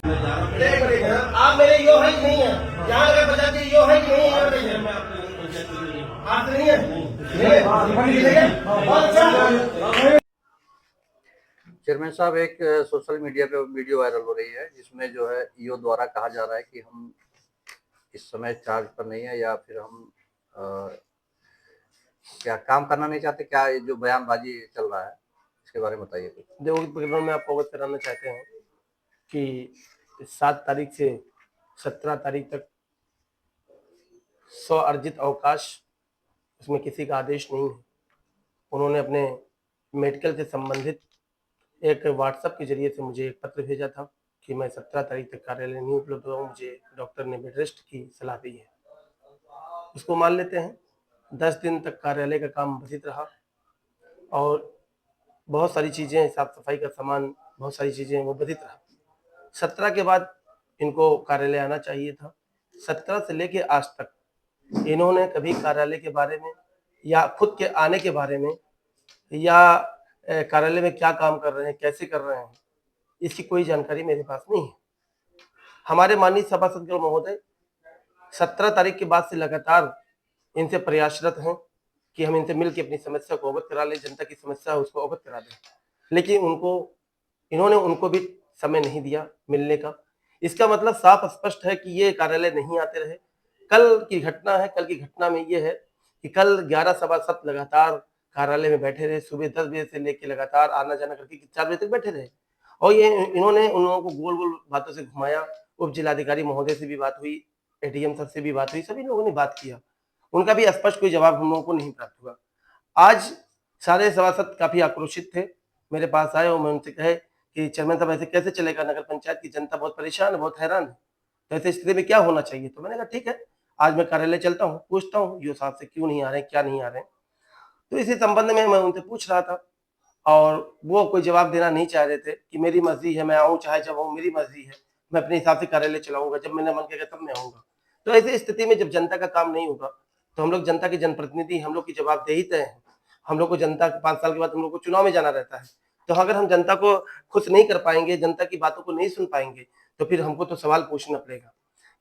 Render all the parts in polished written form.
आप मेरे यो है कि नहीं है? यहाँ अगर बता दीजिए यो है कि नहीं है? आप नहीं है? बहुत अच्छा। चेयरमैन साहब, एक सोशल मीडिया पे वीडियो वायरल हो रही है जिसमें जो है ईओ द्वारा कहा जा रहा है कि हम इस समय चार्ज पर नहीं है या फिर हम क्या काम करना नहीं चाहते, क्या ये जो बयानबाजी चल रहा है इसके बारे में बताइए कुछ। औद्योगिक प्रकरण में आपको अवगत कराना चाहते हैं कि 7 तारीख से 17 तारीख तक स्व अर्जित अवकाश, उसमें किसी का आदेश नहीं है। उन्होंने अपने मेडिकल से संबंधित एक व्हाट्सएप के जरिए से मुझे एक पत्र भेजा था कि मैं 17 तारीख तक कार्यालय नहीं उपलब्ध हुआ, मुझे डॉक्टर ने बेड रेस्ट की सलाह दी है। उसको मान लेते हैं। 10 दिन तक कार्यालय का काम बाधित रहा और बहुत सारी चीज़ें, साफ सफाई का सामान, बहुत सारी चीज़ें वो बाधित रहा। 17 के बाद इनको कार्यालय आना चाहिए था। 17 से लेके आज तक इन्होंने कभी कार्यालय के बारे में या खुद के आने के बारे में या कार्यालय में क्या काम कर रहे हैं, कैसे कर रहे हैं, इसकी कोई जानकारी मेरे पास नहीं है। हमारे माननीय सभासदगण महोदय 17 तारीख के बाद से लगातार इनसे प्रयासरत हैं कि हम इनसे मिल के अपनी समस्या को अवगत करा लें, जनता की समस्या है उसको अवगत करा दें, लेकिन इन्होंने उनको भी समय नहीं दिया मिलने का। इसका मतलब साफ स्पष्ट है कि ये कार्यालय नहीं आते रहे। कल की घटना है, कल की घटना में ये है कि कल 11 सभासद लगातार कार्यालय में बैठे रहे, सुबह 10 बजे से लेकर लगातार आना जाना करके 4 बजे तक बैठे रहे और इन्होंने उन लोगों को गोल गोल बातों से घुमाया। उप जिलाधिकारी महोदय से भी बात हुई, एडीएम सर से भी बात हुई, सभी लोगों ने बात किया, उनका भी स्पष्ट कोई जवाब हम लोगों को नहीं प्राप्त हुआ। आज सारे सभासद काफी आक्रोशित थे, मेरे पास आए और मैं उनसे कहे कि चेयरमैन साहब ऐसे कैसे चलेगा, नगर पंचायत की जनता बहुत परेशान है, बहुत हैरान है, तो ऐसी स्थिति में क्या होना चाहिए। तो मैंने कहा ठीक है, आज मैं कार्यालय चलता हूँ, पूछता हूँ ईओ साहब से क्यों नहीं आ रहे हैं, क्या नहीं आ रहे हैं। तो इसी संबंध में मैं उनसे पूछ रहा था और वो कोई जवाब देना नहीं चाह रहे थे कि मेरी मर्जी है, मैं आऊँ चाहे जब आऊँ, मेरी मर्जी है, मैं अपने हिसाब से कार्यालय चलाऊंगा, जब मैंने मन किया तब मैं आऊंगा। तो ऐसी स्थिति में जब जनता का काम नहीं होगा तो हम लोग जनता के जनप्रतिनिधि, हम लोग की जवाबदेही तय है। हम लोग को जनता 5 साल के बाद हम लोग को चुनाव में जाना रहता है, तो अगर हम जनता को खुश नहीं कर पाएंगे, जनता की बातों को नहीं सुन पाएंगे, तो फिर हमको तो सवाल पूछना पड़ेगा।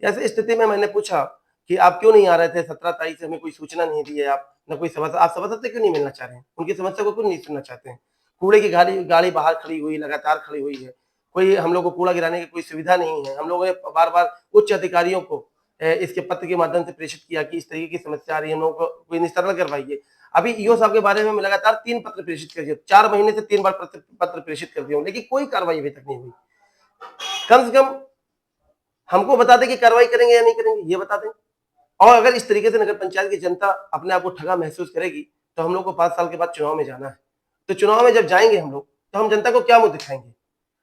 ऐसी स्थिति में मैंने पूछा कि आप क्यों नहीं आ रहे थे, 17 तारीख से हमें कोई सूचना नहीं दी है, आप न कोई सभासद, आप सभासद से क्यों नहीं मिलना चाह रहे हैं, उनकी समस्या को क्यों नहीं सुनना चाहते हैं। कूड़े की गाड़ी बाहर खड़ी हुई, लगातार खड़ी हुई है, कोई हम लोग को कूड़ा गिराने की कोई सुविधा नहीं है। हम लोगों ने बार बार उच्च अधिकारियों को इसके पत्र के माध्यम से प्रेषित किया कि इस तरीके की समस्या आ रही है, हम लोगों को कोई निस्तारण करवाइए। अभी ईओ साहब के बारे में लगातार 3 पत्र प्रेषित कर दिए, 4 महीने से 3 बार पत्र प्रेषित कर दिए, लेकिन कोई कार्रवाई अभी तक नहीं हुई। कम से कम हमको बता दें कि कार्रवाई करेंगे या नहीं करेंगे, ये बता दें। और अगर इस तरीके से नगर पंचायत की जनता अपने आप को ठगा महसूस करेगी तो हम लोग को 5 साल के बाद चुनाव में जाना है। तो चुनाव में जब जाएंगे हम लोग तो हम जनता को क्या मुंह दिखाएंगे।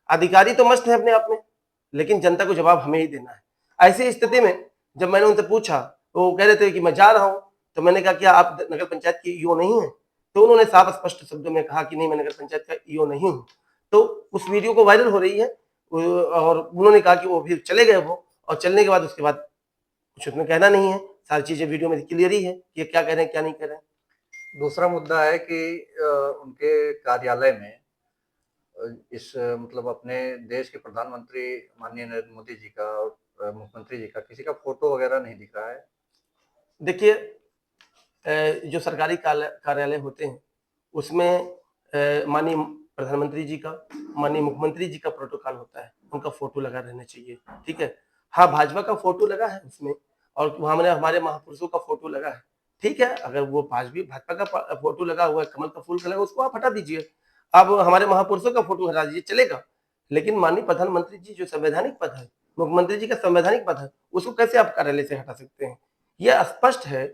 अधिकारी तो मस्त है अपने आप में, लेकिन जनता को जवाब हमें ही देना है। ऐसी स्थिति में जब मैंने उनसे पूछा तो वो कह रहे थे कि मैं जा रहा हूं, तो मैंने कहा क्या आप नगर पंचायत की ईओ नहीं है, तो उन्होंने साफ स्पष्ट शब्दों में कहा कि नहीं, मैं नगर पंचायत का ईओ नहीं हूं। तो उस वीडियो को वायरल हो रही है और उन्होंने कहा कि वो भी चले गए वो, और चलने के बाद उसके बाद कुछ उसमें कहना नहीं है, सारी चीजें वीडियो में क्लियर ही है कि क्या कह रहे हैं क्या नहीं कह रहे हैं। दूसरा मुद्दा है कि उनके कार्यालय में इस मतलब अपने देश के प्रधानमंत्री माननीय नरेंद्र मोदी जी का और मुख्यमंत्री जी का किसी का फोटो वगैरह नहीं दिख रहा है। देखिए, जो सरकारी कार्यालय होते हैं उसमें माननीय प्रधानमंत्री जी का, माननीय मुख्यमंत्री जी का प्रोटोकॉल होता है, उनका फोटो लगा रहना चाहिए, ठीक है। हाँ, भाजपा का फोटो लगा है उसमें और हमने हमारे महापुरुषों का फोटो लगा है, ठीक है। अगर वो भाजपा का फोटो लगा हुआ है, कमल का फूल का लगा, उसको आप हटा दीजिए। अब हमारे महापुरुषों का फोटो हटा दीजिए, चलेगा। लेकिन माननीय प्रधानमंत्री जी जो संवैधानिक पद है, मुख्यमंत्री जी का संवैधानिक पद है, उसको कैसे आप कार्यालय से हटा सकते हैं। यह स्पष्ट है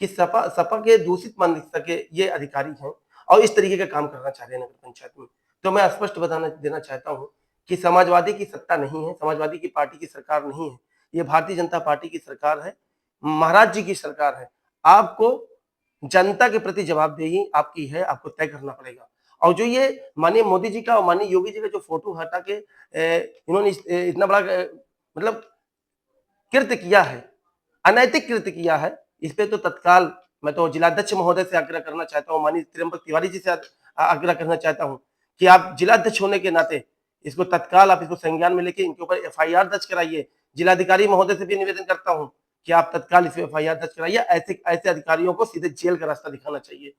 कि सपा के दूषित मानसिकता के ये अधिकारी हैं और इस तरीके का काम करना चाह रहे हैं नगर पंचायत में। तो मैं स्पष्ट बताना देना चाहता हूं कि समाजवादी की सत्ता नहीं है, समाजवादी की पार्टी की सरकार नहीं है, ये भारतीय जनता पार्टी की सरकार है, महाराज जी की सरकार है। आपको जनता के प्रति जवाबदेही आपकी है, आपको तय करना पड़ेगा। और जो ये माननीय मोदी जी का और माननीय योगी जी का जो फोटो हटा के इन्होंने इतना बड़ा मतलब कृत्य किया है, अनैतिक कृत्य किया है, इस पे तो तत्काल मैं तो जिलाध्यक्ष महोदय से आग्रह करना चाहता हूँ, माननीय त्र्यंबक तिवारी जी से आग्रह करना चाहता हूँ कि आप जिलाध्यक्ष होने के नाते इसको तत्काल आप इसको संज्ञान में लेके इनके ऊपर एफआईआर दर्ज कराइए। जिलाधिकारी महोदय से भी निवेदन करता हूं कि आप तत्काल इस एफआईआर दर्ज कराइए। ऐसे ऐसे अधिकारियों को सीधे जेल का रास्ता दिखाना चाहिए।